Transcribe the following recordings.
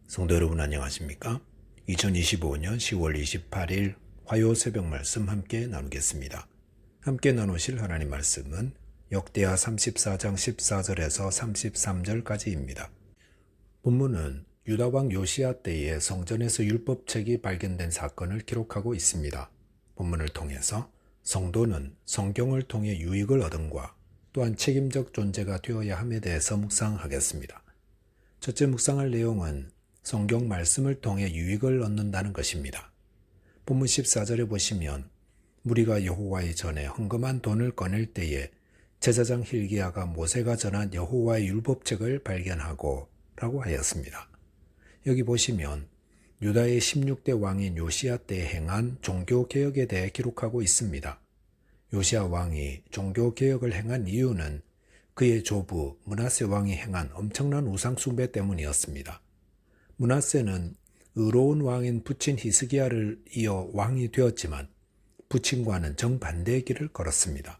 성도 여러분 안녕하십니까? 2025년 10월 28일 화요 새벽 말씀 함께 나누겠습니다. 함께 나누실 하나님 말씀은 역대하 34장 14절에서 33절까지입니다. 본문은 유다왕 요시야 때에 성전에서 율법책이 발견된 사건을 기록하고 있습니다. 본문을 통해서 성도는 성경을 통해 유익을 얻음과 또한 책임적 존재가 되어야 함에 대해서 묵상하겠습니다. 첫째 묵상할 내용은 성경 말씀을 통해 유익을 얻는다는 것입니다. 본문 14절에 보시면 무리가 여호와의 전에 헌금한 돈을 꺼낼 때에 제사장 hil기야가 모세가 전한 여호와의 율법책을 발견하고 라고 하였습니다. 여기 보시면 유다의 16대 왕인 요시야 때 행한 종교개혁에 대해 기록하고 있습니다. 요시야 왕이 종교개혁을 행한 이유는 그의 조부 므낫세 왕이 행한 엄청난 우상숭배 때문이었습니다. 므낫세는 의로운 왕인 부친 히스기야를 이어 왕이 되었지만 부친과는 정반대의 길을 걸었습니다.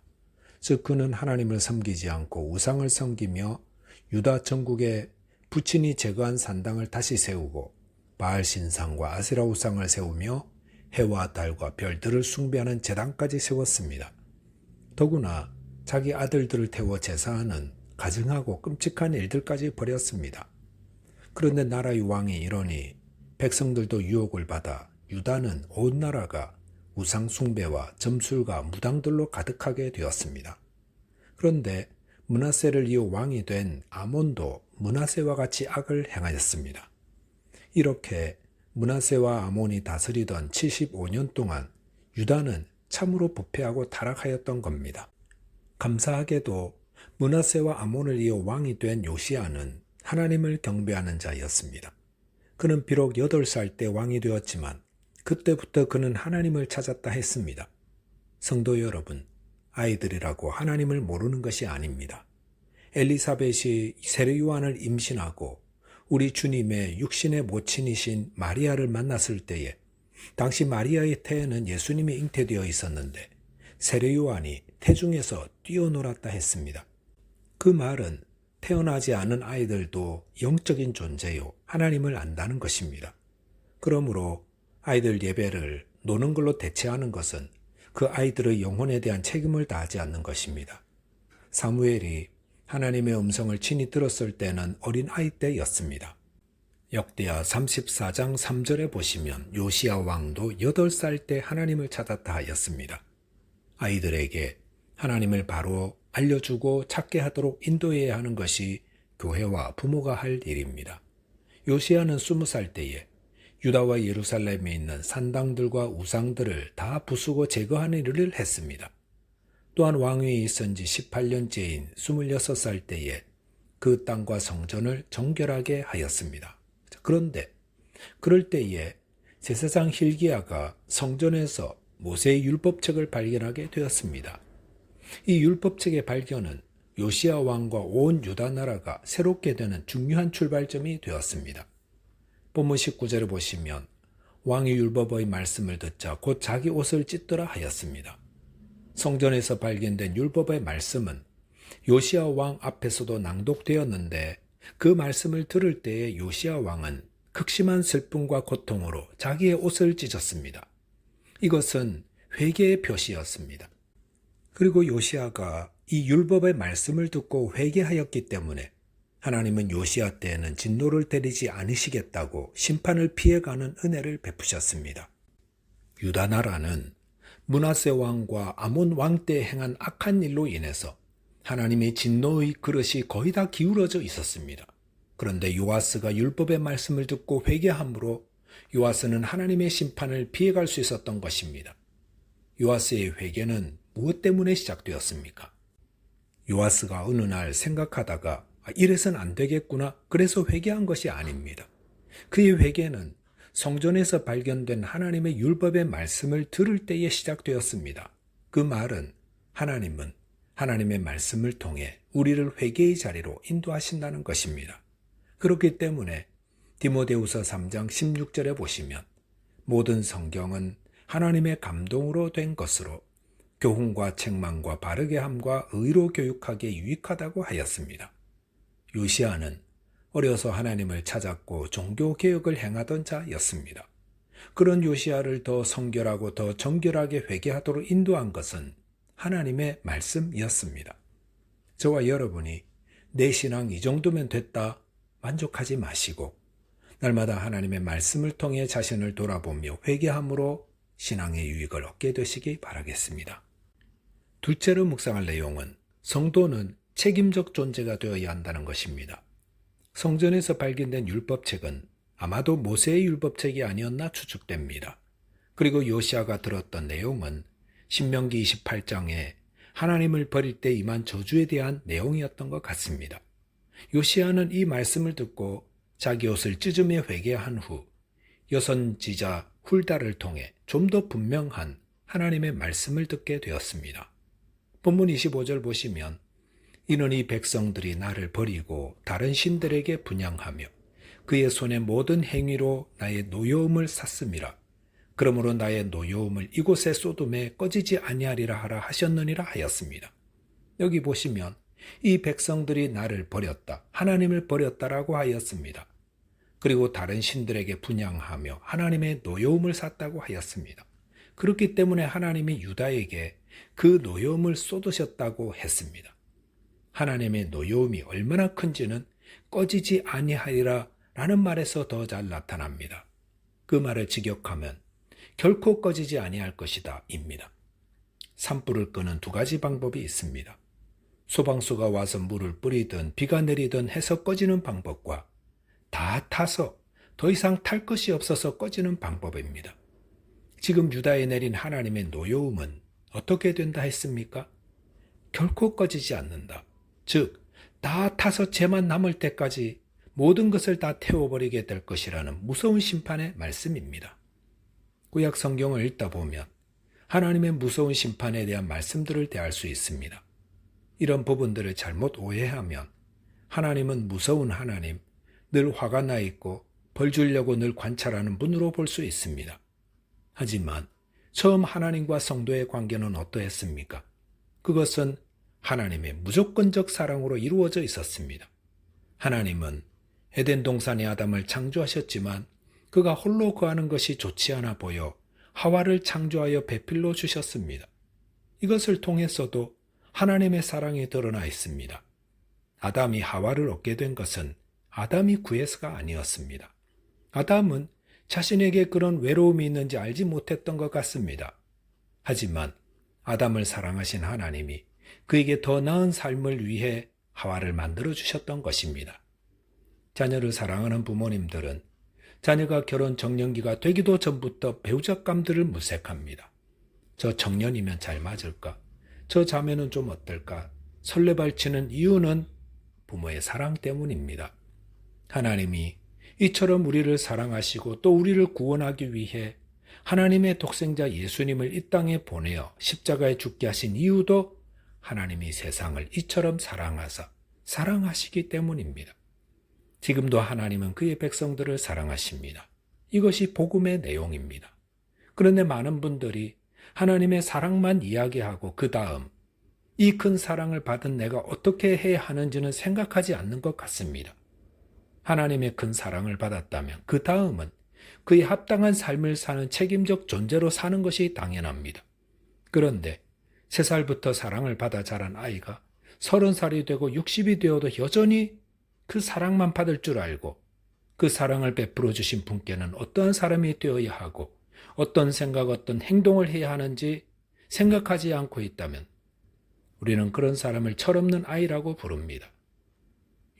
즉 그는 하나님을 섬기지 않고 우상을 섬기며 유다 전국에 부친이 제거한 산당을 다시 세우고 바알 신상과 아세라 우상을 세우며 해와 달과 별들을 숭배하는 제단까지 세웠습니다. 더구나 자기 아들들을 태워 제사하는 가증하고 끔찍한 일들까지 벌였습니다. 그런데 나라의 왕이 이러니 백성들도 유혹을 받아 유다는 온 나라가 우상 숭배와 점술과 무당들로 가득하게 되었습니다. 그런데 므낫세를 이어 왕이 된 아몬도 므낫세와 같이 악을 행하였습니다. 이렇게 므낫세와 아몬이 다스리던 75년 동안 유다는 참으로 부패하고 타락하였던 겁니다. 감사하게도 므낫세와 아몬을 이어 왕이 된 요시야는 하나님을 경배하는 자였습니다. 그는 비록 8살 때 왕이 되었지만 그때부터 그는 하나님을 찾았다 했습니다. 성도 여러분, 아이들이라고 하나님을 모르는 것이 아닙니다. 엘리사벳이 세례요한을 임신하고 우리 주님의 육신의 모친이신 마리아를 만났을 때에 당시 마리아의 태에는 예수님이 잉태되어 있었는데 세례요한이 태중에서 뛰어놀았다 했습니다. 그 말은 태어나지 않은 아이들도 영적인 존재요 하나님을 안다는 것입니다. 그러므로 아이들 예배를 노는 걸로 대체하는 것은 그 아이들의 영혼에 대한 책임을 다하지 않는 것입니다. 사무엘이 하나님의 음성을 친히 들었을 때는 어린 아이 때였습니다. 역대하 34장 3절에 보시면 요시야 왕도 8살 때 하나님을 찾았다 하였습니다. 아이들에게 하나님을 바로 알려주고 찾게 하도록 인도해야 하는 것이 교회와 부모가 할 일입니다. 요시야는 20살 때에 유다와 예루살렘에 있는 산당들과 우상들을 다 부수고 제거하는 일을 했습니다. 또한 왕위에 있은 지 18년째인 26살 때에 그 땅과 성전을 정결하게 하였습니다. 그런데 그럴 때에 제사장 hil기야가 성전에서 모세의 율법책을 발견하게 되었습니다. 이 율법책의 발견은 요시야 왕과 온 유다 나라가 새롭게 되는 중요한 출발점이 되었습니다. 본문 19절을 보시면 왕이 율법의 말씀을 듣자 곧 자기 옷을 찢더라 하였습니다. 성전에서 발견된 율법의 말씀은 요시야 왕 앞에서도 낭독되었는데 그 말씀을 들을 때에 요시야 왕은 극심한 슬픔과 고통으로 자기의 옷을 찢었습니다. 이것은 회개의 표시였습니다. 그리고 요시야가 이 율법의 말씀을 듣고 회개하였기 때문에 하나님은 요시야 때에는 진노를 때리지 않으시겠다고 심판을 피해가는 은혜를 베푸셨습니다. 유다 나라는 므낫세 왕과 아몬 왕 때 행한 악한 일로 인해서 하나님의 진노의 그릇이 거의 다 기울어져 있었습니다. 그런데 요아스가 율법의 말씀을 듣고 회개함으로 요아스는 하나님의 심판을 피해갈 수 있었던 것입니다. 요아스의 회개는 무엇 때문에 시작되었습니까? 요아스가 어느 날 생각하다가 이래선 안 되겠구나 그래서 회개한 것이 아닙니다. 그의 회개는 성전에서 발견된 하나님의 율법의 말씀을 들을 때에 시작되었습니다. 그 말은 하나님은 하나님의 말씀을 통해 우리를 회개의 자리로 인도하신다는 것입니다. 그렇기 때문에 디모데후서 3장 16절에 보시면 모든 성경은 하나님의 감동으로 된 것으로 교훈과 책망과 바르게 함과 의로 교육하기에 유익하다고 하였습니다. 요시야는 어려서 하나님을 찾았고 종교개혁을 행하던 자였습니다. 그런 요시야를 더 성결하고 더 정결하게 회개하도록 인도한 것은 하나님의 말씀이었습니다. 저와 여러분이 내 신앙 이 정도면 됐다 만족하지 마시고 날마다 하나님의 말씀을 통해 자신을 돌아보며 회개함으로 신앙의 유익을 얻게 되시기 바라겠습니다. 둘째로 묵상할 내용은 성도는 책임적 존재가 되어야 한다는 것입니다. 성전에서 발견된 율법책은 아마도 모세의 율법책이 아니었나 추측됩니다. 그리고 요시야가 들었던 내용은 신명기 28장에 하나님을 버릴 때 임한 저주에 대한 내용이었던 것 같습니다. 요시야는 이 말씀을 듣고 자기 옷을 찢으며 회개한 후 여선지자 훌다를 통해 좀 더 분명한 하나님의 말씀을 듣게 되었습니다. 본문 25절 보시면 이는 이 백성들이 나를 버리고 다른 신들에게 분향하며 그의 손의 모든 행위로 나의 노여움을 샀음이라. 그러므로 나의 노여움을 이곳에 쏟음에 꺼지지 아니하리라 하라 하셨느니라 하였습니다. 여기 보시면 이 백성들이 나를 버렸다, 하나님을 버렸다라고 하였습니다. 그리고 다른 신들에게 분향하며 하나님의 노여움을 샀다고 하였습니다. 그렇기 때문에 하나님이 유다에게 그 노여움을 쏟으셨다고 했습니다. 하나님의 노여움이 얼마나 큰지는 꺼지지 아니하리라 라는 말에서 더 잘 나타납니다. 그 말을 직역하면 결코 꺼지지 아니할 것이다 입니다. 산불을 끄는 두 가지 방법이 있습니다. 소방수가 와서 물을 뿌리든 비가 내리든 해서 꺼지는 방법과 다 타서 더 이상 탈 것이 없어서 꺼지는 방법입니다. 지금 유다에 내린 하나님의 노여움은 어떻게 된다 했습니까? 결코 꺼지지 않는다. 즉, 다 타서 죄만 남을 때까지 모든 것을 다 태워버리게 될 것이라는 무서운 심판의 말씀입니다. 구약 성경을 읽다 보면 하나님의 무서운 심판에 대한 말씀들을 대할 수 있습니다. 이런 부분들을 잘못 오해하면 하나님은 무서운 하나님, 늘 화가 나 있고 벌 주려고 늘 관찰하는 분으로 볼 수 있습니다. 하지만 처음 하나님과 성도의 관계는 어떠했습니까? 그것은 하나님의 무조건적 사랑으로 이루어져 있었습니다. 하나님은 에덴 동산의 아담을 창조하셨지만 그가 홀로 거하는 것이 좋지 않아 보여 하와를 창조하여 배필로 주셨습니다. 이것을 통해서도 하나님의 사랑이 드러나 있습니다. 아담이 하와를 얻게 된 것은 아담이 구해서가 아니었습니다. 아담은 자신에게 그런 외로움이 있는지 알지 못했던 것 같습니다. 하지만 아담을 사랑하신 하나님이 그에게 더 나은 삶을 위해 하와를 만들어 주셨던 것입니다. 자녀를 사랑하는 부모님들은 자녀가 결혼 정년기가 되기도 전부터 배우자감들을 물색합니다. 저 청년이면 잘 맞을까? 저 자매는 좀 어떨까? 설레발치는 이유는 부모의 사랑 때문입니다. 하나님이 이처럼 우리를 사랑하시고 또 우리를 구원하기 위해 하나님의 독생자 예수님을 이 땅에 보내어 십자가에 죽게 하신 이유도 하나님이 세상을 이처럼 사랑하시기 때문입니다. 지금도 하나님은 그의 백성들을 사랑하십니다. 이것이 복음의 내용입니다. 그런데 많은 분들이 하나님의 사랑만 이야기하고 그 다음 이 큰 사랑을 받은 내가 어떻게 해야 하는지는 생각하지 않는 것 같습니다. 하나님의 큰 사랑을 받았다면 그 다음은 그에 합당한 삶을 사는 책임적 존재로 사는 것이 당연합니다. 그런데 3살부터 사랑을 받아 자란 아이가 30살이 되고 60이 되어도 여전히 그 사랑만 받을 줄 알고 그 사랑을 베풀어 주신 분께는 어떠한 사람이 되어야 하고 어떤 생각, 어떤 행동을 해야 하는지 생각하지 않고 있다면 우리는 그런 사람을 철없는 아이라고 부릅니다.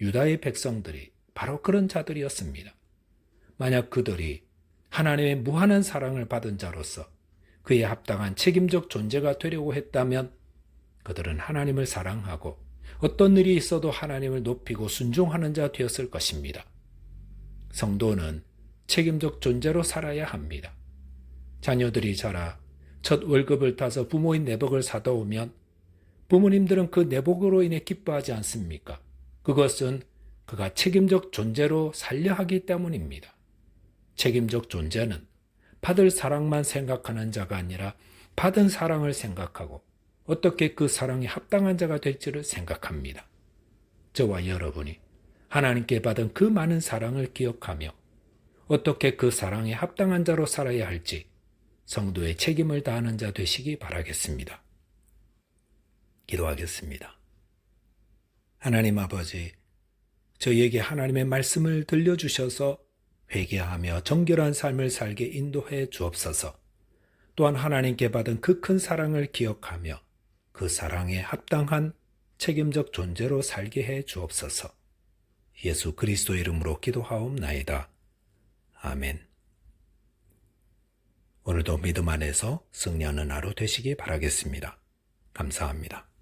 유다의 백성들이 바로 그런 자들이었습니다. 만약 그들이 하나님의 무한한 사랑을 받은 자로서 그에 합당한 책임적 존재가 되려고 했다면 그들은 하나님을 사랑하고 어떤 일이 있어도 하나님을 높이고 순종하는 자 되었을 것입니다. 성도는 책임적 존재로 살아야 합니다. 자녀들이 자라 첫 월급을 따서 부모인 내복을 사다 오면 부모님들은 그 내복으로 인해 기뻐하지 않습니까? 그것은 그가 책임적 존재로 살려 하기 때문입니다. 책임적 존재는 받을 사랑만 생각하는 자가 아니라 받은 사랑을 생각하고 어떻게 그 사랑에 합당한 자가 될지를 생각합니다. 저와 여러분이 하나님께 받은 그 많은 사랑을 기억하며 어떻게 그 사랑에 합당한 자로 살아야 할지 성도의 책임을 다하는 자 되시기 바라겠습니다. 기도하겠습니다. 하나님 아버지, 저희에게 하나님의 말씀을 들려주셔서 회개하며 정결한 삶을 살게 인도해 주옵소서. 또한 하나님께 받은 그 큰 사랑을 기억하며 그 사랑에 합당한 책임적 존재로 살게 해 주옵소서. 예수 그리스도의 이름으로 기도하옵나이다. 아멘. 오늘도 믿음 안에서 승리하는 하루 되시기 바라겠습니다. 감사합니다.